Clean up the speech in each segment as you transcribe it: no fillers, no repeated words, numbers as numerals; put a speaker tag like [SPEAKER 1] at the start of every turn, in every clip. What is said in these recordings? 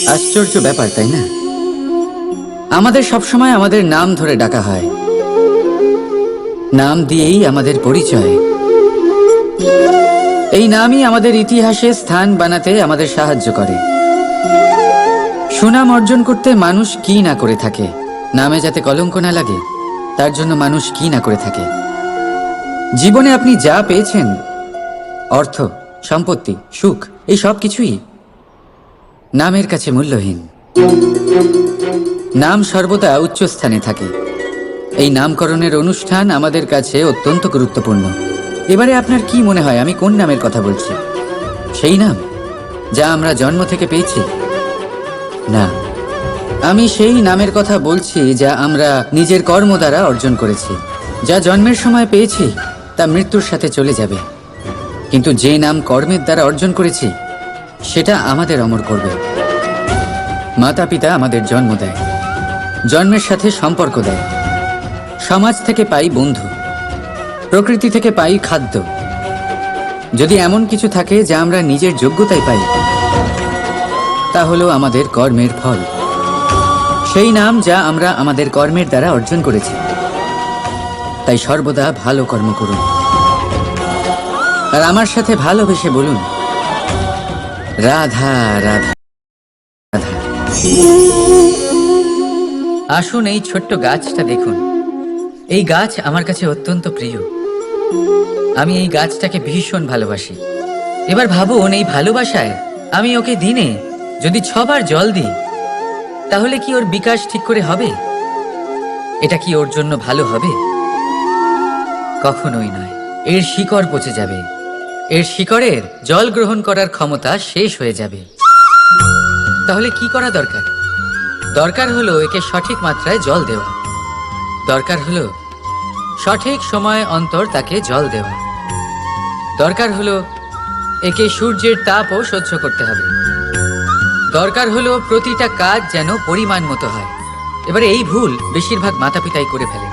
[SPEAKER 1] আশ্চর্য ব্যাপার, তাই না? আমাদের সবসময় আমাদের নাম ধরে ডাকা হয়, নাম দিয়েই আমাদের পরিচয়। এই নামই আমাদের ইতিহাসে স্থান বানাতে আমাদের সাহায্য করে। সুনাম অর্জন করতে মানুষ কি না করে থাকে, নামে যাতে কলঙ্ক না লাগে তার জন্য মানুষ কি না করে থাকে। জীবনে আপনি যা পেয়েছেন, অর্থ, সম্পত্তি, সুখ, এই সব কিছুই নামের কাছে মূল্যহীন। নাম সর্বদা উচ্চ স্থানে থাকে। এই নামকরণের অনুষ্ঠান আমাদের কাছে অত্যন্ত গুরুত্বপূর্ণ। এবারে আপনার কি মনে হয় আমি কোন নামের কথা বলছি? সেই নাম যা আমরা জন্ম থেকে পেয়েছি? না, আমি সেই নামের কথা বলছি যা আমরা নিজের কর্ম দ্বারা অর্জন করেছি। যা জন্মের সময় পেয়েছি তা মৃত্যুর সাথে চলে যাবে, কিন্তু যে নাম কর্মের দ্বারা অর্জন করেছি সেটা আমাদের অমর করবে। মাতা পিতা আমাদের জন্ম দেয়, জন্মের সাথে সম্পর্ক দেয়। সমাজ থেকে পাই বন্ধু, প্রকৃতি থেকে পাই খাদ্য। যদি এমন কিছু থাকে যা আমরা নিজের যোগ্যতায় পাই, তা হলো আমাদের কর্মের ফল। সেই নাম যা আমরা আমাদের কর্মের দ্বারা অর্জন করেছি। তাই সর্বদা ভালো কর্ম করুন, আর আমার সাথে ভালোবেসে বলুন, রাধা রাধা রাধা। আসুন এই ছোট্ট গাছটা দেখুন। এই গাছ আমার কাছে অত্যন্ত প্রিয়। আমি এই গাছটাকে ভীষণ ভালোবাসি। এবার ভাবুন, এই ভালোবাসায় আমি ওকে দিনে যদি 6 বার জল দিই, তাহলে কি ওর বিকাশ ঠিক করে হবে? এটা কি ওর জন্য ভালো হবে? কখনোই নয়। এর শিকড় পচে যাবে, এর শিকড়ের জল গ্রহণ করার ক্ষমতা শেষ হয়ে যাবে। তাহলে কি করা দরকার? দরকার হলো একে সঠিক মাত্রায় জল দেওয়া। দরকার হলো সঠিক সময় অন্তর তাকে জল দেওয়া। দরকার হলো একে সূর্যের তাপও সহ্য করতে হবে। দরকার হলো প্রতিটা কাজ যেন পরিমাণ মতো হয়। এবারে এই ভুল বেশিরভাগ মাতা পিতাই করে ফেলেন।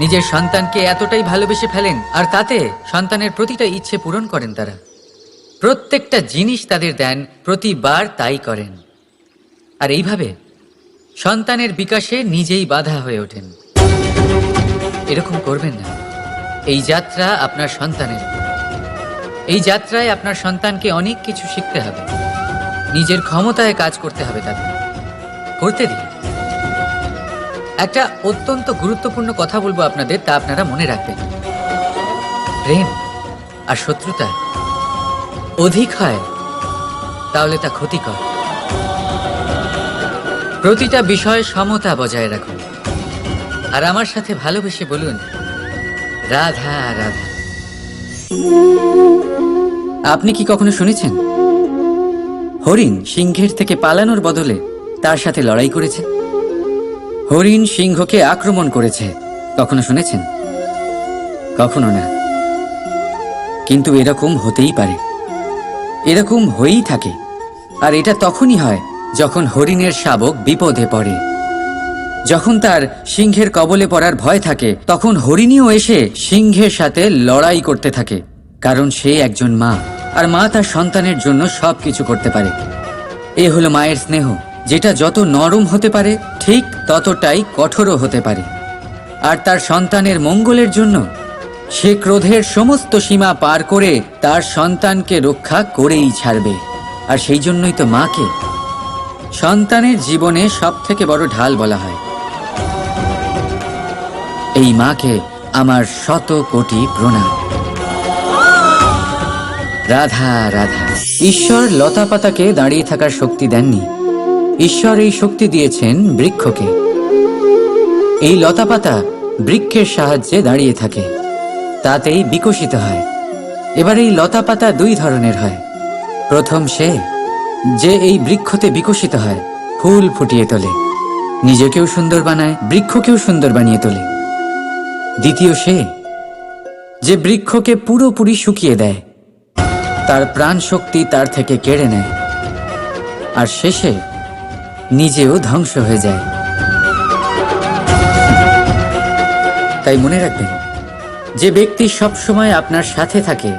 [SPEAKER 1] নিজের সন্তানকে এতটাই ভালোবেসে ফেলেন, আর তাতে সন্তানের প্রতিটা ইচ্ছে পূরণ করেন। তারা প্রত্যেকটা জিনিস তাদের দেন, প্রতিবার তাই করেন। আর এইভাবে সন্তানের বিকাশে নিজেই বাধা হয়ে ওঠেন। এরকম করবেন না। এই যাত্রা আপনার সন্তানের। এই যাত্রায় আপনার সন্তানকে অনেক কিছু শিখতে হবে। নিজের ক্ষমতায় কাজ করতে হবে, তাদের করতে দিন। একটা অত্যন্ত গুরুত্বপূর্ণ কথা বলবো আপনাদের, তা আপনারা মনে রাখবেন। প্রেম আর শত্রুতা অধিক হয় তাহলে তা ক্ষতিকর। প্রতিটা বিষয়ে সমতা বজায় রাখুন, আর আমার সাথে ভালোবেসে বলুন, রাধা রাধা। আপনি কি কখনো শুনেছেন হরিণ সিংহের থেকে পালানোর বদলে তার সাথে লড়াই করেছে? হরিণ সিংহকে আক্রমণ করেছে, কখনো শুনেছেন? কখনো না। কিন্তু এরকম হতেই পারে, এরকম হয়েই থাকে। আর এটা তখনই হয় যখন হরিণের শাবক বিপদে পড়ে। যখন তার সিংহের কবলে পড়ার ভয় থাকে, তখন হরিণীও এসে সিংহের সাথে লড়াই করতে থাকে। কারণ সে একজন মা, আর মা তার সন্তানের জন্য সবকিছু করতে পারে। এ হলো মায়ের স্নেহ, যেটা যত নরম হতে পারে ঠিক ততটাই কঠোরও হতে পারে। আর তার সন্তানের মঙ্গলের জন্য সে ক্রোধের সমস্ত সীমা পার করে তার সন্তানকে রক্ষা করেই ছাড়বে। আর সেই জন্যই তো মাকে সন্তানের জীবনে সবথেকে বড় ঢাল বলা হয়। এই মাকে আমার 100 কোটি প্রণাম। রাধা রাধা। ঈশ্বর লতা পাতাকে দাঁড়িয়ে থাকার শক্তি দেননি, ঈশ্বর এই শক্তি দিয়েছেন বৃক্ষকে। এই লতা পাতা বৃক্ষের সাহায্যে দাঁড়িয়ে থাকে, তাতেই বিকশিত হয়। এবার এই লতা পাতা 2 ধরনের হয়। প্রথম সে যে এই বৃক্ষতে বিকশিত হয়, ফুল ফুটিয়ে তোলে, নিজেকেও সুন্দর বানায়, বৃক্ষকেও সুন্দর বানিয়ে তোলে। দ্বিতীয় সে যে বৃক্ষকে পুরোপুরি শুকিয়ে দেয়, তার প্রাণ শক্তি তার থেকে কেড়ে নেয়, আর শেষে নিজেও ধ্বংস হয়ে যায়। তাই মনে রাখবেন, যে ব্যক্তি সবসময় আপনার সাথে থাকে,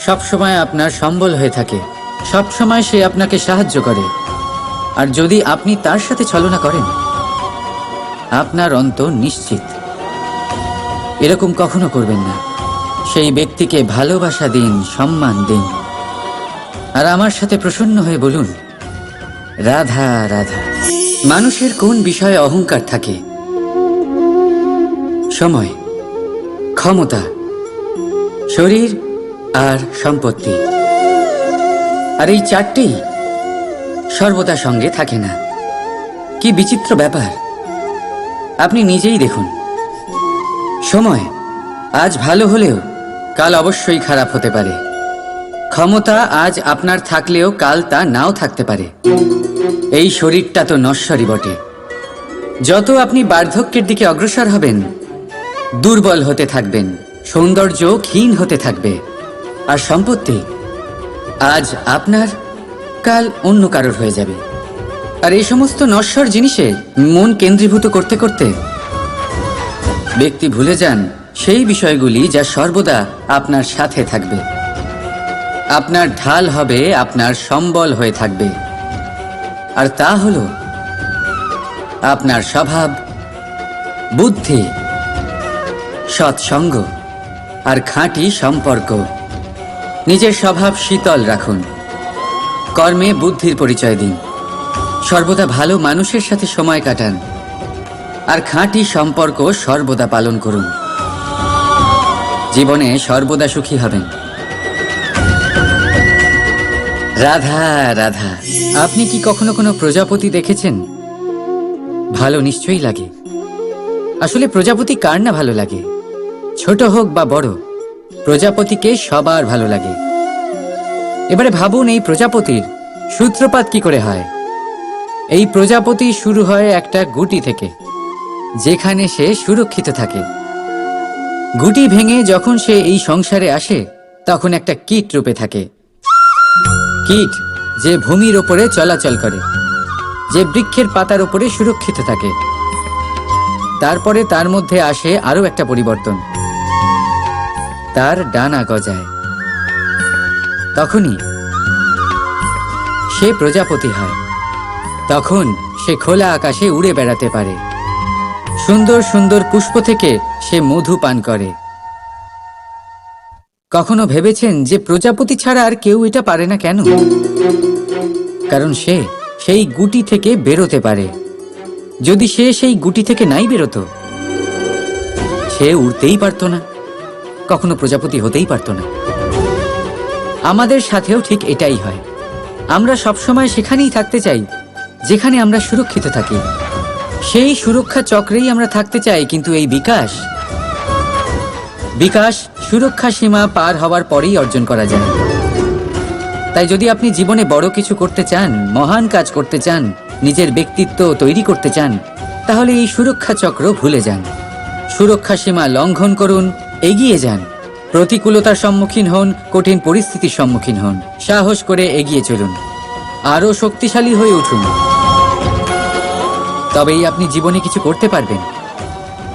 [SPEAKER 1] সবসময় আপনার সম্বল হয়ে থাকে, সবসময় সে আপনাকে সাহায্য করে, আর যদি আপনি তার সাথে ছলনা করেন, আপনার অন্ত নিশ্চিত। এরকম কখনো করবেন না। সেই ব্যক্তিকে ভালোবাসা দিন, সম্মান দিন, আর আমার সাথে প্রসন্ন হয়ে বলুন, রাধা রাধা। মানুষের কোন বিষয়ে অহংকার থাকে? সময়, ক্ষমতা, শরীর আর সম্পত্তি। আর এই চারটেই সর্বদা সঙ্গে থাকে না। কি বিচিত্র ব্যাপার! আপনি নিজেই দেখুন। সময় আজ ভালো হলেও কাল অবশ্যই খারাপ হতে পারে। ক্ষমতা আজ আপনার থাকলেও কাল তা নাও থাকতে পারে। এই শরীরটা তো নশ্বরই বটে। যত আপনি বার্ধক্যের দিকে অগ্রসর হবেন, দুর্বল হতে থাকবেন, সৌন্দর্য ক্ষীণ হতে থাকবে। আর সম্পত্তি আজ আপনার, কাল অন্য কারোর হয়ে যাবে। আর এই সমস্ত নশ্বর জিনিসে মন কেন্দ্রীভূত করতে করতে ব্যক্তি ভুলে যান সেই বিষয়গুলি যা সর্বদা আপনার সাথে থাকবে, আপনার ঢাল হবে, আপনার সম্বল হয়ে থাকবে। আর তা হলো আপনার স্বভাব, বুদ্ধি, সৎসঙ্গ আর খাঁটি সম্পর্ক। নিজের স্বভাব শীতল রাখুন, কর্মে বুদ্ধির পরিচয় দিন, সর্বদা ভালো মানুষের সাথে সময় কাটান, আর খাঁটি সম্পর্ক সর্বদা পালন করুন। জীবনে সর্বদা সুখী হবেন। রাধা রাধা। আপনি কি কখনো কোনো প্রজাপতি দেখেছেন? ভালো নিশ্চয়ই লাগে। আসলে প্রজাপতি কার না ভালো লাগে? ছোট হোক বা বড়, প্রজাপতিকে সবার ভালো লাগে। এবারে ভাবুন, এই প্রজাপতির সূত্রপাত কি করে হয়? এই প্রজাপতি শুরু হয় একটা গুটি থেকে, যেখানে সে সুরক্ষিত থাকে। গুটি ভেঙে যখন সে এই সংসারে আসে, তখন একটা কীট রূপে থাকে। কীট যে ভূমির ওপরে চলাচল করে, যে বৃক্ষের পাতার ওপরে সুরক্ষিত থাকে। তারপরে তার মধ্যে আসে আরো একটা পরিবর্তন, তার ডানা গজায়। তখনই সে প্রজাপতি হয়। তখন সে খোলা আকাশে উড়ে বেড়াতে পারে। সুন্দর সুন্দর পুষ্প থেকে সে মধু পান করে। কখনো ভেবেছেন যে প্রজাপতি ছাড়া আর কেউ এটা পারে না কেন? কারণ সে সেই গুটি থেকে বেরোতে পারে। যদি সে সেই গুটি থেকে নাই বেরোতো, সে উড়তেই পারতো না, কখনো প্রজাপতি হতেই পারতো না। আমাদের সাথেও ঠিক এটাই হয়। আমরা সবসময় সেখানেই থাকতে চাই যেখানে আমরা সুরক্ষিত থাকি। সেই সুরক্ষা চক্রেই আমরা থাকতে চাই। কিন্তু এই বিকাশ সুরক্ষা সীমা পার হওয়ার পরেই অর্জন করা যায়। তাই যদি আপনি জীবনে বড় কিছু করতে চান, মহান কাজ করতে চান, নিজের ব্যক্তিত্ব তৈরি করতে চান, তাহলে এই সুরক্ষা চক্র ভুলে যান। সুরক্ষা সীমা লঙ্ঘন করুন, এগিয়ে যান, প্রতিকূলতার সম্মুখীন হন, কঠিন পরিস্থিতির সম্মুখীন হন, সাহস করে এগিয়ে চলুন, আরো শক্তিশালী হয়ে উঠুন। তবেই আপনি জীবনে কিছু করতে পারবেন,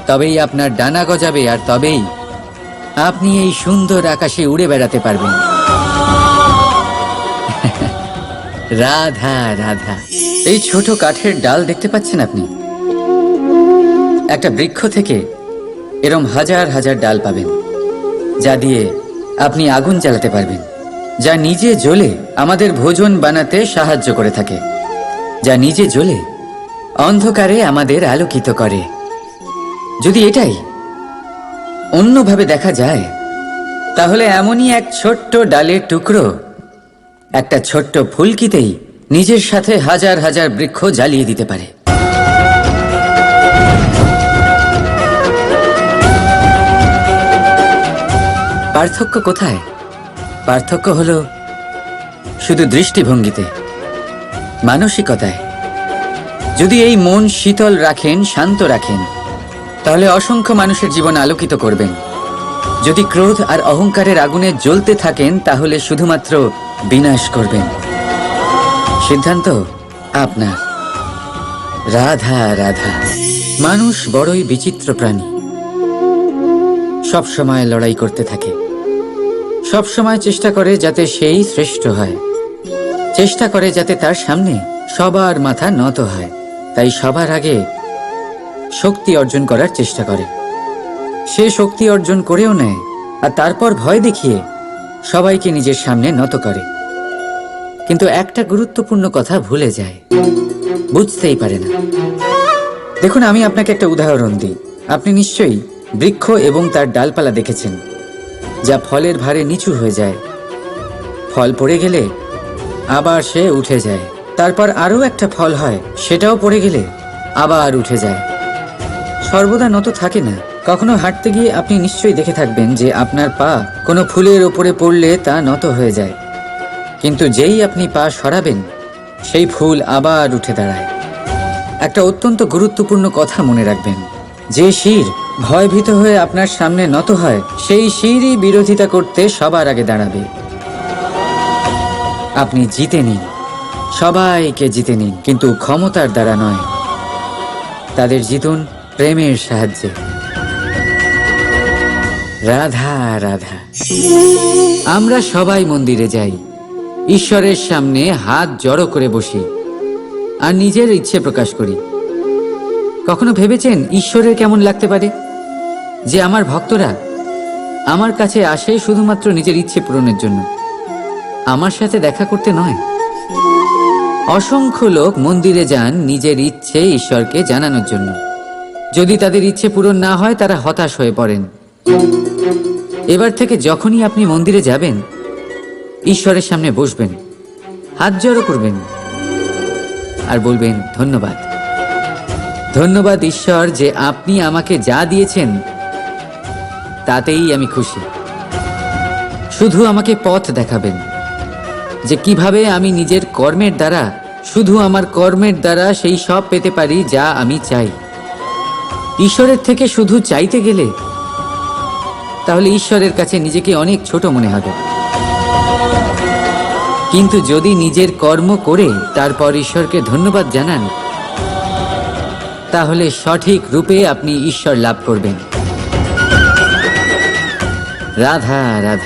[SPEAKER 1] তবেই আপনার ডানা গজাবে, আর তবেই আপনি এই সুন্দর আকাশে উড়ে বেড়াতে পারবেন। রাধা রাধা। এই ছোট কাঠের ডাল দেখতে পাচ্ছেন আপনি? একটা বৃক্ষ থেকে এরম হাজার হাজার ডাল পাবেন, যা দিয়ে আপনি আগুন জ্বালাতে পারবেন, যা নিজে জ্বলে আমাদের ভোজন বানাতে সাহায্য করে থাকে, যা নিজে জ্বলে অন্ধকারে আমাদের আলোকিত করে। যদি এটাই অন্যভাবে দেখা যায়, তাহলে এমনই এক ছোট্ট ডালের টুকরো একটা ছোট্ট ফুলকিতেই নিজের সাথে হাজার হাজার বৃক্ষ জ্বালিয়ে দিতে পারে। পার্থক্য কোথায়? পার্থক্য হলো শুধু দৃষ্টিভঙ্গিতে, মানসিকতায়। যদি এই মন শীতল রাখেন, শান্ত রাখেন, তাহলে অসংখ্য মানুষের জীবন আলোকিত করবেন। যদি ক্রোধ আর অহংকারের আগুনে জ্বলতে থাকেন, তাহলে শুধুমাত্র বিনাশ করবেন। সিদ্ধান্ত আপনার। রাধা রাধা। মানুষ বড়ই বিচিত্র প্রাণী। সব সময় লড়াই করতে থাকে, সব সময় চেষ্টা করে যাতে সেই শ্রেষ্ঠ হয়, চেষ্টা করে যাতে তার সামনে সবার মাথা নত হয়, তাই সবার আগে শক্তি অর্জন করার চেষ্টা করে। সে শক্তি অর্জন করেও নেয়, আর তারপর ভয় দেখিয়ে সবাইকে নিজের সামনে নত করে। কিন্তু একটা গুরুত্বপূর্ণ কথা ভুলে যায়, বুঝতেই পারে না। দেখুন, আমি আপনাকে একটা উদাহরণ দিই। আপনি নিশ্চয়ই বৃক্ষ এবং তার ডালপালা দেখেছেন, যা ফলের ভারে নিচু হয়ে যায়। ফল পড়ে গেলে আবার সে উঠে যায়, তারপর আরও একটা ফল হয়, সেটাও পড়ে গেলে আবার উঠে যায়, সর্বদা নত থাকে না। কখনো হাঁটতে গিয়ে আপনি নিশ্চয়ই দেখে থাকবেন যে আপনার পা কোনো ফুলের ওপরে পড়লে তা নত হয়ে যায়, কিন্তু যেই আপনি পা সরাবেন সেই ফুল আবার উঠে দাঁড়ায়। একটা অত্যন্ত গুরুত্বপূর্ণ কথা মনে রাখবেন, যে শির ভয়ভীত হয়ে আপনার সামনে নত হয়, সেই শিরই বিরোধিতা করতে সবার আগে দাঁড়াবে। আপনি জিতে নিন, সবাইকে জিতে নিন, কিন্তু ক্ষমতার দ্বারা নয়। তাদের জিতুন প্রেমের সাহায্যে। রাধা রাধা। আমরা সবাই মন্দিরে যাই, ঈশ্বরের সামনে হাত জড়ো করে বসি আর নিজের ইচ্ছে প্রকাশ করি। কখনো ভেবেছেন ঈশ্বরের কেমন লাগতে পারে যে আমার ভক্তরা আমার কাছে আসে শুধুমাত্র নিজের ইচ্ছে পূরণের জন্য, আমার সাথে দেখা করতে নয়? অসংখ্য লোক মন্দিরে যান নিজের ইচ্ছে ঈশ্বরকে জানানোর জন্য। যদি তাদের ইচ্ছে পূরণ না হয়, তারা হতাশ হয়ে পড়েন। এবার থেকে যখনই আপনি মন্দিরে যাবেন, ঈশ্বরের সামনে বসবেন, হাত জড়ো করবেন আর বলবেন, ধন্যবাদ, ধন্যবাদ ঈশ্বর যে আপনি আমাকে যা দিয়েছেন তাতেই আমি খুশি। শুধু আমাকে পথ দেখাবেন যে কিভাবে আমি নিজের কর্মের দ্বারা, শুধু আমার কর্মের দ্বারা সেই সব পেতে পারি যা আমি চাই। ঈশ্বরের থেকে শুধু চাইতে গেলে তাহলে ঈশ্বরের কাছে নিজেকে অনেক ছোট মনে হবে। কিন্তু যদি নিজের কর্ম করে তারপর ঈশ্বরকে ধন্যবাদ জানান, তাহলে সঠিক রূপে আপনি ঈশ্বর লাভ করবেন। রাধা রাধা।